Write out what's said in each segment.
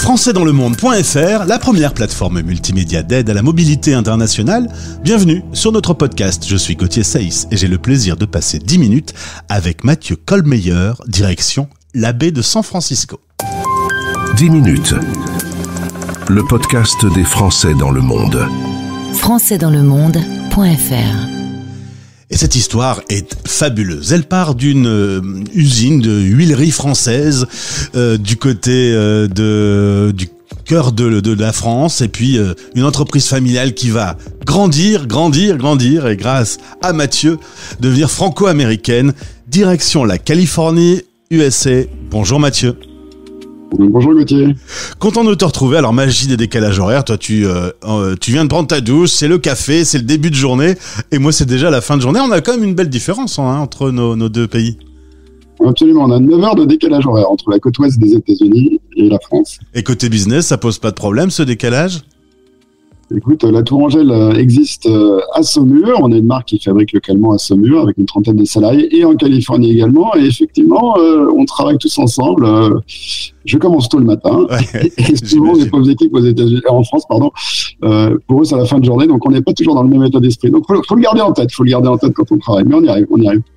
Françaisdanslemonde.fr, la première plateforme multimédia d'aide à la mobilité internationale. Bienvenue sur notre podcast. Je suis Gauthier Saïs et j'ai le plaisir de passer 10 minutes avec Mathieu Kohlmeyer, direction la baie de San Francisco. 10 minutes. Le podcast des Français dans le monde. Françaisdanslemonde.fr. Et cette histoire est fabuleuse. Elle part d'une usine de huilerie française du côté du cœur de la France, et puis une entreprise familiale qui va grandir, et grâce à Mathieu, devenir franco-américaine, direction la Californie, USA. Bonjour Mathieu. Bonjour Gauthier. Content de te retrouver. Alors, magie des décalages horaires, toi tu viens de prendre ta douche, c'est le café, c'est le début de journée, et moi c'est déjà la fin de journée. On a quand même une belle différence entre nos deux pays. Absolument, on a 9 heures de décalage horaire entre la côte ouest des États-Unis et la France. Et côté business, ça pose pas de problème ce décalage ? Écoute, la Tourangelle existe à Saumur. On est une marque qui fabrique localement à Saumur avec une trentaine de salariés, et en Californie également. Et effectivement, on travaille tous ensemble. Je commence tôt le matin. Ouais, et souvent, les pauvres équipes aux États-Unis, en France, pour eux, c'est la fin de journée. Donc, on n'est pas toujours dans le même état d'esprit. Donc, faut le garder en tête. Faut le garder en tête quand on travaille. Mais on y arrive.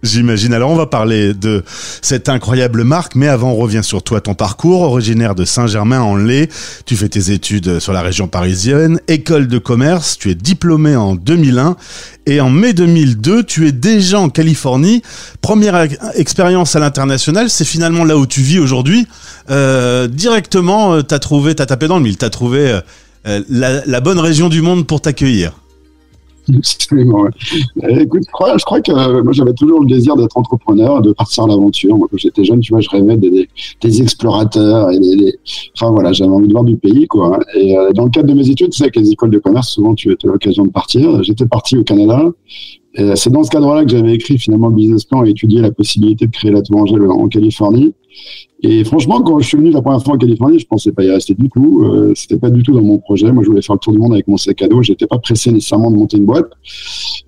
J'imagine. Alors, on va parler de cette incroyable marque. Mais avant, on revient sur toi, ton parcours. Originaire de Saint-Germain-en-Laye. Tu fais tes études sur la région parisienne. École de commerce. Tu es diplômé en 2001. Et en mai 2002, tu es déjà en Californie. Première expérience à l'international. C'est finalement là où tu vis aujourd'hui. Directement, t'as tapé dans le mille, t'as trouvé la bonne région du monde pour t'accueillir. Absolument, ouais. Écoute, je crois que moi j'avais toujours le désir d'être entrepreneur, de partir à l'aventure. Moi, quand j'étais jeune, tu vois, je rêvais des explorateurs enfin voilà, j'avais envie de voir du pays, quoi. Et dans le cadre de mes études, tu sais, avec les écoles de commerce, souvent tu as l'occasion de partir. J'étais parti au Canada. Et c'est dans ce cadre-là que j'avais écrit finalement le business plan et étudié la possibilité de créer la Tourangelle en Californie. Et franchement, quand je suis venu la première fois en Californie, je pensais pas y rester du tout. C'était pas du tout dans mon projet. Moi, je voulais faire le tour du monde avec mon sac à dos. J'étais pas pressé nécessairement de monter une boîte.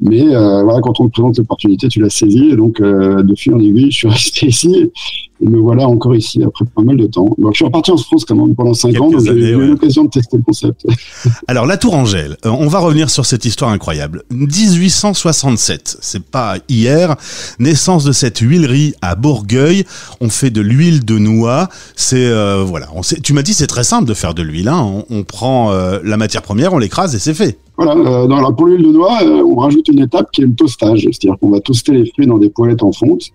Mais voilà, quand on te présente l'opportunité, tu l'as saisie. Et donc, de fil en aiguille, je suis resté ici. Et me voilà encore ici après pas mal de temps. Donc, je suis reparti en France quand même pendant 5 ans. Donc, j'ai eu l'occasion de tester le concept. Alors, la Tourangelle, on va revenir sur cette histoire incroyable. 1867, c'est pas hier. Naissance de cette huilerie à Bourgueil. On fait de l'huile de noix. C'est voilà. Tu m'as dit c'est très simple de faire de l'huile. Hein. On prend la matière première, on l'écrase et c'est fait. Voilà, pour l'huile de noix, on rajoute une étape qui est le toastage. C'est-à-dire qu'on va toaster les fruits dans des poêlettes en fonte.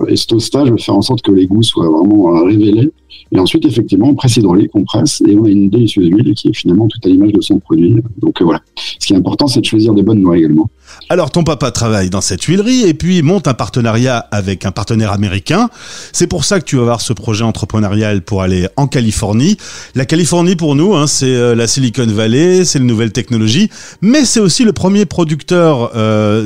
Et ce toastage va faire en sorte que les goûts soient vraiment révélés. Et ensuite, effectivement, on presse hydraulique, on presse, et on a une délicieuse huile qui est finalement tout à l'image de son produit. Donc voilà. Ce qui est important, c'est de choisir des bonnes noix également. Alors, ton papa travaille dans cette huilerie et puis monte un partenariat avec un partenaire américain. C'est pour ça que tu vas avoir ce projet entrepreneurial pour aller en Californie. La Californie, pour nous, c'est la Silicon Valley, c'est les nouvelles technologies, mais c'est aussi le premier producteur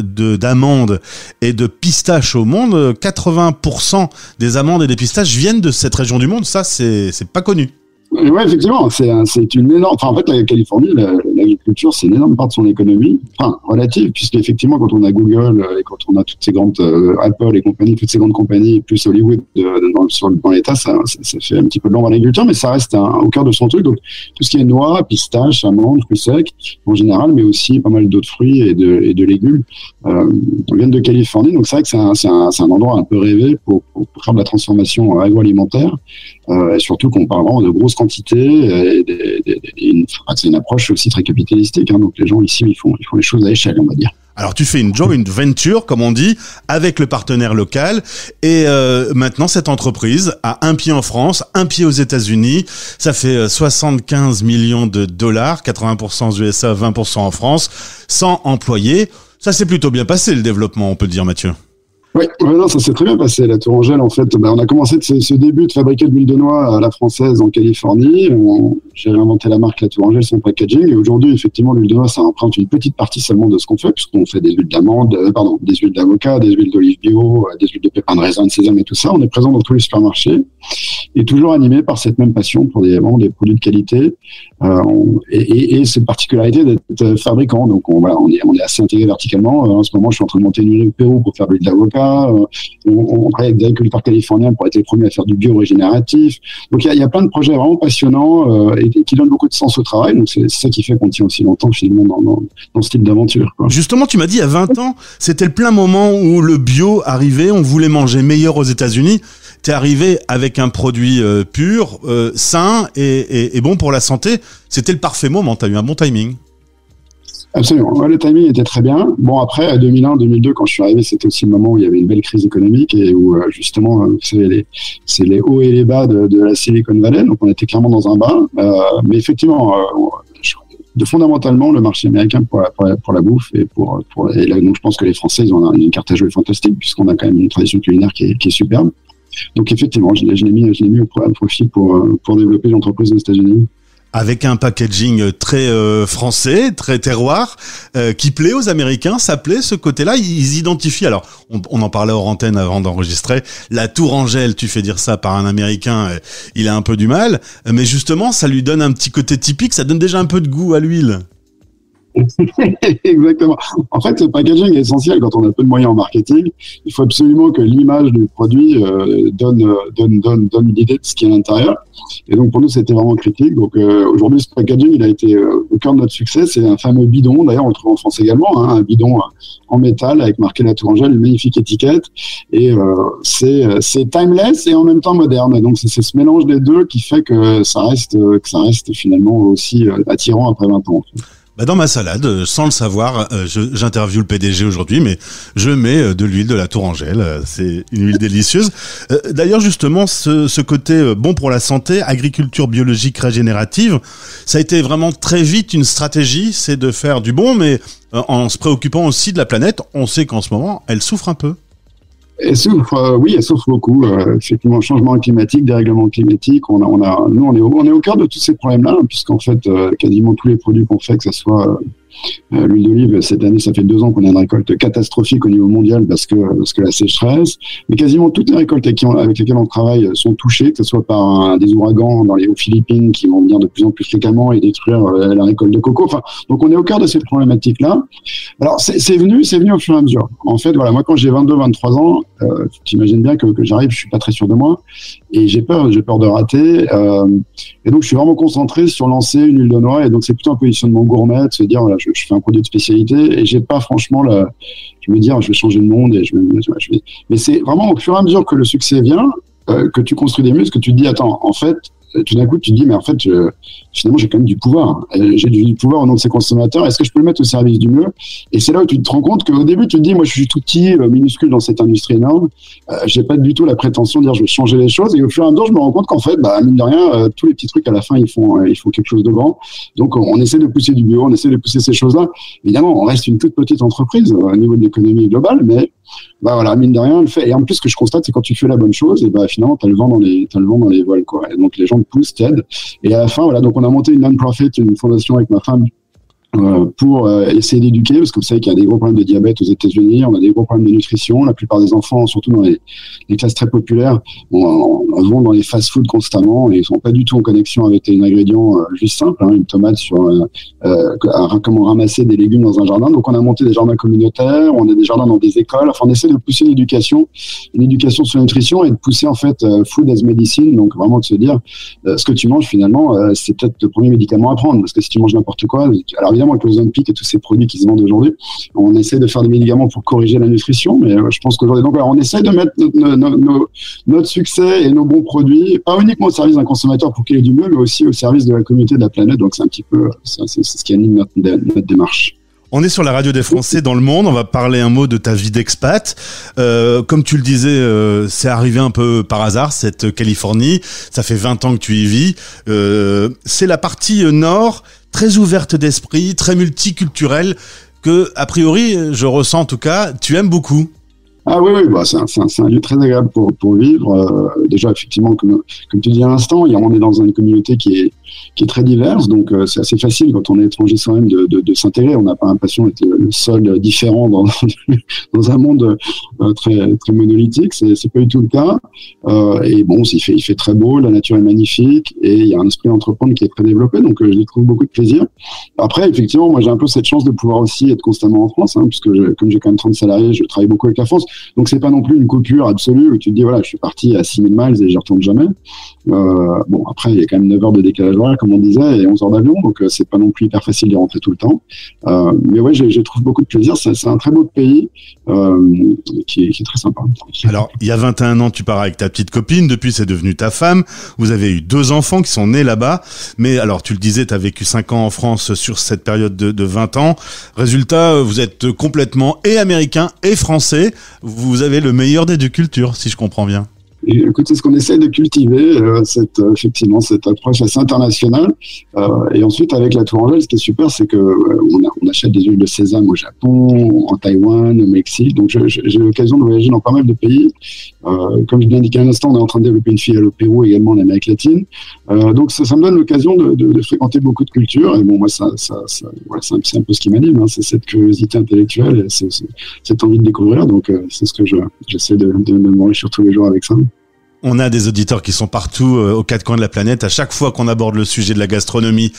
d'amandes et de pistaches au monde. 80% des amandes et des pistaches viennent de cette région du monde. Ça, c'est pas connu. Oui, effectivement, c'est une énorme. Enfin, en fait, la Californie, l'agriculture, c'est une énorme part de son économie, enfin relative, puisqu'effectivement, quand on a Google et quand on a toutes ces grandes Apple et compagnie, toutes ces grandes compagnies, plus Hollywood dans l'État, ça fait un petit peu de l'ombre à l'agriculture, mais ça reste au cœur de son truc. Donc, tout ce qui est noix, pistaches, amandes, fruits secs, en général, mais aussi pas mal d'autres fruits et de légumes viennent de Californie. Donc, c'est vrai que c'est un endroit un peu rêvé pour faire de la transformation agroalimentaire. Et surtout qu'on parle vraiment de grosses quantités, c'est une approche aussi très capitalistique, hein, donc les gens ici ils font les choses à échelle, on va dire. Alors tu fais une joint venture, comme on dit, avec le partenaire local, et maintenant cette entreprise a un pied en France, un pied aux États-Unis. Ça fait 75 millions de dollars, 80% aux USA, 20% en France, 100 employés. Ça s'est plutôt bien passé le développement, on peut dire, Mathieu. Oui, non, ça s'est très bien passé. La Tourangelle, en fait, on a commencé ce début de fabriquer de l'huile de noix à la française en Californie. J'ai réinventé la marque La Tourangelle, son packaging. Et aujourd'hui, effectivement, l'huile de noix, ça emprunte une petite partie seulement de ce qu'on fait, puisqu'on fait des huiles d'amande, des huiles d'avocat, des huiles d'olive bio, des huiles de pépins de raisin, de sésame et tout ça. On est présent dans tous les supermarchés et toujours animé par cette même passion pour des produits de qualité. Et cette particularité d'être fabricant. Donc, on est assez intégré verticalement. En ce moment, je suis en train de monter une huile au Pérou pour faire de l'huile d'avocat. ça. On travaille avec des agriculteurs californiens pour être les premiers à faire du bio-régénératif. Donc il y a plein de projets vraiment passionnants et qui donnent beaucoup de sens au travail. Donc c'est ça qui fait qu'on tient aussi longtemps finalement dans ce type d'aventure, quoi. Justement, tu m'as dit, il y a 20 ans, c'était le plein moment où le bio arrivait, on voulait manger meilleur aux États-Unis. T'es arrivé avec un produit pur, sain et bon pour la santé. C'était le parfait moment, t'as eu un bon timing. Absolument. Ouais, le timing était très bien. Bon, après, à 2001, 2002, quand je suis arrivé, c'était aussi le moment où il y avait une belle crise économique et où, justement, c'est les hauts et les bas de la Silicon Valley. Donc, on était clairement dans un bas. Mais effectivement, fondamentalement, le marché américain pour la bouffe et là, donc, je pense que les Français, ils ont une carte à jouer fantastique puisqu'on a quand même une tradition culinaire qui est superbe. Donc, effectivement, je l'ai mis au profit pour développer l'entreprise aux États-Unis. Avec un packaging très français, très terroir, qui plaît aux Américains, ça plaît ce côté-là, ils identifient, alors on en parlait hors antenne avant d'enregistrer, la Tourangelle, tu fais dire ça par un Américain, il a un peu du mal, mais justement ça lui donne un petit côté typique, ça donne déjà un peu de goût à l'huile. Exactement. En fait, le packaging est essentiel quand on a peu de moyens en marketing. Il faut absolument que l'image du produit donne une idée de ce qu'il y a à l'intérieur. Et donc, pour nous, c'était vraiment critique. Donc, aujourd'hui, ce packaging, il a été au cœur de notre succès. C'est un fameux bidon. D'ailleurs, on le trouve en France également, hein, un bidon en métal avec marqué la Tourangelle, une magnifique étiquette. Et c'est timeless et en même temps moderne. Donc, c'est ce mélange des deux qui fait que ça reste finalement aussi attirant après 20 ans. Bah dans ma salade, sans le savoir, j'interviewe le PDG aujourd'hui, mais je mets de l'huile de la Tourangelle. C'est une huile délicieuse. D'ailleurs, justement, ce côté bon pour la santé, agriculture biologique régénérative, ça a été vraiment très vite une stratégie, c'est de faire du bon, mais en se préoccupant aussi de la planète. On sait qu'en ce moment, elle souffre un peu. Elle souffre, oui, elle souffre beaucoup. Effectivement, changement climatique, dérèglement climatique. Nous, on est au cœur de tous ces problèmes-là, puisqu'en fait, quasiment tous les produits qu'on fait, que ce soit l'huile d'olive, cette année, ça fait 2 ans qu'on a une récolte catastrophique au niveau mondial parce que la sécheresse. Mais quasiment toutes les récoltes avec lesquelles on travaille sont touchées, que ce soit par des ouragans aux Philippines qui vont venir de plus en plus fréquemment et détruire la récolte de coco. Enfin, donc on est au cœur de cette problématique-là. Alors c'est venu au fur et à mesure. En fait, voilà, moi quand j'ai 22-23 ans, t'imagines bien que j'arrive, je suis pas très sûr de moi et j'ai peur de rater. Et donc je suis vraiment concentré sur lancer une huile de noix. Et donc c'est plutôt un positionnement gourmet, de se dire voilà, je fais un produit de spécialité et j'ai pas franchement je me dire je vais changer le monde et mais c'est vraiment au fur et à mesure que le succès vient, que tu construis des muscles, que tu te dis attends, en fait, tout d'un coup tu te dis mais en fait finalement j'ai quand même du pouvoir, j'ai du pouvoir au nom de ces consommateurs, est-ce que je peux le mettre au service du mieux? Et c'est là où tu te rends compte qu'au début tu te dis moi je suis tout petit, minuscule dans cette industrie énorme, j'ai pas du tout la prétention de dire je vais changer les choses, et au fur et à mesure je me rends compte qu'en fait mine de rien tous les petits trucs à la fin ils font quelque chose de grand. Donc on essaie de pousser du bio, on essaie de pousser ces choses-là. Évidemment on reste une toute petite entreprise au niveau de l'économie globale, mais voilà, mine de rien on le fait. Et en plus ce que je constate c'est quand tu fais la bonne chose, et finalement t'as le vent dans les voiles, quoi. Et donc les gens te poussent, t'aident, et à la fin voilà, donc on a monté une non-profit, une fondation avec ma femme pour essayer d'éduquer, parce que vous savez qu'il y a des gros problèmes de diabète aux États-Unis, on a des gros problèmes de nutrition, la plupart des enfants, surtout dans les classes très populaires, vont dans les fast-food constamment et ils sont pas du tout en connexion avec un ingrédient juste simple, une tomate sur comment ramasser des légumes dans un jardin. Donc on a monté des jardins communautaires, on a des jardins dans des écoles, enfin on essaie de pousser une éducation sur la nutrition et de pousser en fait food as medicine, donc vraiment de se dire ce que tu manges finalement c'est peut-être le premier médicament à prendre, parce que si tu manges n'importe quoi, alors évidemment avec l'Ozempic et tous ces produits qui se vendent aujourd'hui, on essaie de faire des médicaments pour corriger la nutrition, mais je pense qu'aujourd'hui, donc on essaie de mettre notre succès et nos bons produits, pas uniquement au service d'un consommateur pour qu'il ait du mieux, mais aussi au service de la communauté, de la planète. Donc c'est un petit peu c'est ce qui anime notre démarche. On est sur la radio des Français dans le monde, on va parler un mot de ta vie d'expat. Comme tu le disais, c'est arrivé un peu par hasard, cette Californie, ça fait 20 ans que tu y vis. C'est la partie nord, très ouverte d'esprit, très multiculturelle, que, a priori, je ressens en tout cas, tu aimes beaucoup. Ah oui, c'est un lieu très agréable pour vivre. Déjà, effectivement, comme tu dis à l'instant, on est dans une communauté qui qui est très diverse. Donc c'est assez facile quand on est étranger soi-même de s'intégrer. On n'a pas l'impression d'être le seul différent dans un monde très très monolithique. C'est pas du tout le cas. Et bon, il fait très beau, la nature est magnifique et il y a un esprit d'entreprendre qui est très développé. Donc je y trouve beaucoup de plaisir. Après, effectivement, moi j'ai un peu cette chance de pouvoir aussi être constamment en France, puisque comme j'ai quand même 30 salariés, je travaille beaucoup avec la France. Donc c'est pas non plus une coupure absolue où tu te dis voilà, je suis parti à 6000 miles et j'y retourne jamais. Bon, après il y a quand même 9 heures de décalage horaire comme on disait et 11 heures d'avion, donc c'est pas non plus hyper facile d'y rentrer tout le temps. Mais ouais, je trouve beaucoup de plaisir. C'est un très beau pays qui est très sympa. Alors, il y a 21 ans, tu pars avec ta petite copine. Depuis, c'est devenu ta femme. Vous avez eu 2 enfants qui sont nés là-bas. Mais alors, tu le disais, tu as vécu 5 ans en France sur cette période de 20 ans. Résultat, vous êtes complètement et américain et français. Vous avez le meilleur des deux cultures, si je comprends bien. Et, écoute, c'est ce qu'on essaie de cultiver, effectivement, cette approche assez internationale. Et ensuite, avec la Tourangelle, ce qui est super, c'est que on achète des huiles de sésame au Japon, en Taïwan, au Mexique. Donc, j'ai l'occasion de voyager dans pas mal de pays. Comme je l'ai indiqué à l'instant, on est en train de développer une filiale au Pérou, également en Amérique latine. Donc, ça me donne l'occasion de fréquenter beaucoup de cultures. Et bon, moi, c'est un peu ce qui m'anime. C'est cette curiosité intellectuelle, et cette envie de découvrir. Donc, c'est ce que j'essaie de m'enrichir tous les jours avec ça. On a des auditeurs qui sont partout aux 4 coins de la planète. À chaque fois qu'on aborde le sujet de la gastronomie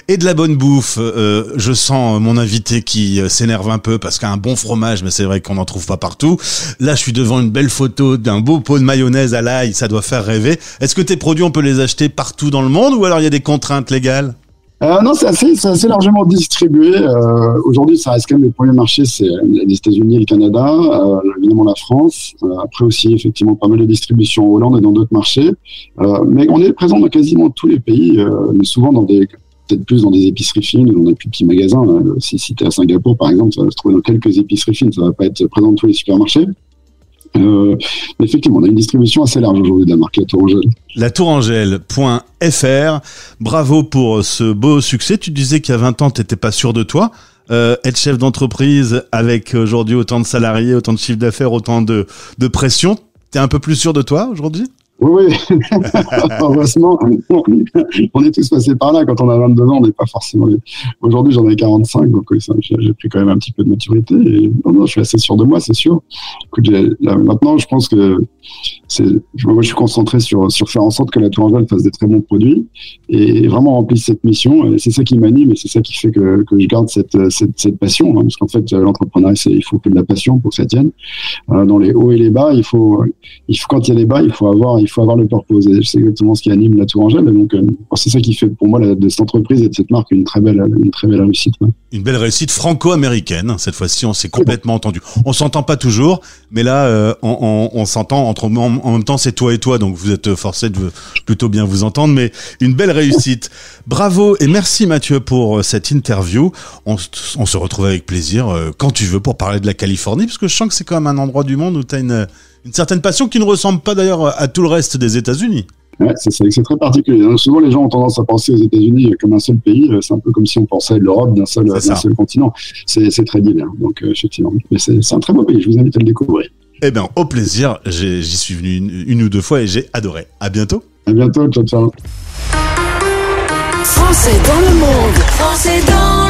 et de la bonne bouffe, je sens mon invité qui s'énerve un peu parce qu'un bon fromage, mais c'est vrai qu'on n'en trouve pas partout. Là, je suis devant une belle photo d'un beau pot de mayonnaise à l'ail, ça doit faire rêver. Est-ce que tes produits, on peut les acheter partout dans le monde ou alors il y a des contraintes légales ? Non, c'est assez largement distribué. Aujourd'hui, ça reste quand même les premiers marchés, c'est les États-Unis et le Canada, évidemment la France. Après aussi, effectivement, pas mal de distribution en Hollande et dans d'autres marchés. Mais on est présent dans quasiment tous les pays, mais souvent peut-être plus dans des épiceries fines, dans des plus petits magasins. Si tu es à Singapour, par exemple, ça va se trouver dans quelques épiceries fines, ça va pas être présent dans tous les supermarchés. Mais effectivement, on a une distribution assez large aujourd'hui de la marque La Tourangelle. Latourangelle.fr. Bravo pour ce beau succès. Tu disais qu'il y a 20 ans, tu n'étais pas sûr de toi. Être chef d'entreprise avec aujourd'hui autant de salariés, autant de chiffre d'affaires, autant de pression, tu es un peu plus sûr de toi aujourd'hui ? Oui, heureusement, on est tous passés par là. Quand on a 22 ans, on n'est pas forcément... Aujourd'hui, j'en ai 45, donc oui, j'ai pris quand même un petit peu de maturité. Et non, je suis assez sûr de moi, c'est sûr. Écoute, maintenant, je pense que moi, je suis concentré sur faire en sorte que la Tourangelle fasse des très bons produits et vraiment remplisse cette mission. Et c'est ça qui m'anime et c'est ça qui fait que je garde cette passion. Parce qu'en fait, l'entrepreneuriat, il faut que de la passion pour que ça tienne. Dans les hauts et les bas, il faut quand il y a les bas, il faut avoir le purpose. Et c'est exactement ce qui anime la Tourangelle. Et donc, c'est ça qui fait pour moi de cette entreprise et de cette marque une très belle réussite. Ouais. Une belle réussite franco-américaine. Cette fois-ci, on s'est complètement entendu. On s'entend pas toujours, mais là, on s'entend en même temps, c'est toi et toi, donc vous êtes forcés de plutôt bien vous entendre, mais une belle réussite. Bravo et merci Mathieu pour cette interview. On se retrouve avec plaisir quand tu veux pour parler de la Californie, parce que je sens que c'est quand même un endroit du monde où tu as une certaine passion qui ne ressemble pas d'ailleurs à tout le reste des États-Unis. Ouais, c'est très particulier. Souvent, les gens ont tendance à penser aux États-Unis comme un seul pays. C'est un peu comme si on pensait à l'Europe d'un seul continent. C'est très divers. Donc, effectivement. Mais c'est un très beau pays. Je vous invite à le découvrir. Eh bien, au plaisir. J'y suis venu une ou deux fois et j'ai adoré. À bientôt. À bientôt. Ciao, ciao. Français dans le monde. Français dans